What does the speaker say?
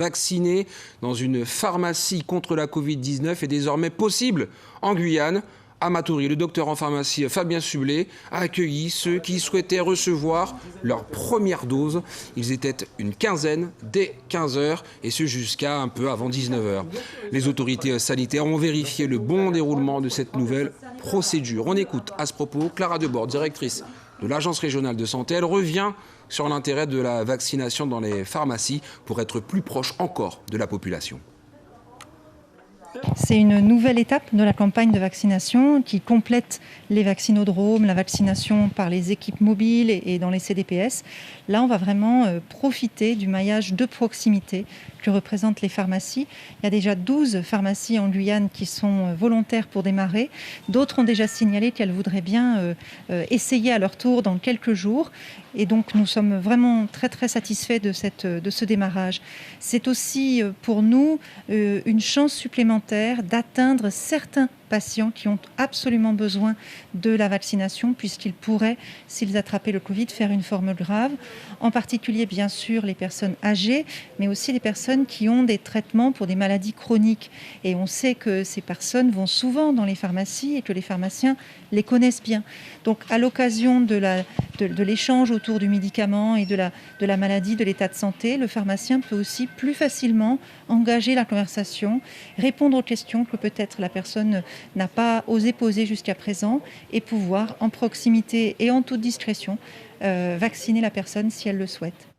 Vacciner dans une pharmacie contre la Covid-19 est désormais possible en Guyane. À Matoury, le docteur en pharmacie Fabien Sublet a accueilli ceux qui souhaitaient recevoir leur première dose. Ils étaient une quinzaine dès 15h et ce jusqu'à un peu avant 19h. Les autorités sanitaires ont vérifié le bon déroulement de cette nouvelle procédure. On écoute à ce propos Clara Debord, directrice de l'Agence régionale de santé. Elle revient sur l'intérêt de la vaccination dans les pharmacies pour être plus proche encore de la population. C'est une nouvelle étape de la campagne de vaccination qui complète les vaccinodromes, la vaccination par les équipes mobiles et dans les CDPS. Là, on va vraiment profiter du maillage de proximité que représentent les pharmacies. Il y a déjà 12 pharmacies en Guyane qui sont volontaires pour démarrer. D'autres ont déjà signalé qu'elles voudraient bien essayer à leur tour dans quelques jours. Et donc, nous sommes vraiment très, très satisfaits de ce démarrage. C'est aussi pour nous une chance supplémentaire d'atteindre certains patients qui ont absolument besoin de la vaccination puisqu'ils pourraient, s'ils attrapaient le Covid, faire une forme grave. En particulier, bien sûr, les personnes âgées, mais aussi les personnes qui ont des traitements pour des maladies chroniques. Et on sait que ces personnes vont souvent dans les pharmacies et que les pharmaciens les connaissent bien. Donc, à l'occasion de l'échange autour du médicament et de la maladie, de l'état de santé, le pharmacien peut aussi plus facilement engager la conversation, répondre aux questions que peut-être la personne n'a pas osé poser jusqu'à présent et pouvoir, en proximité et en toute discrétion, vacciner la personne si elle le souhaite.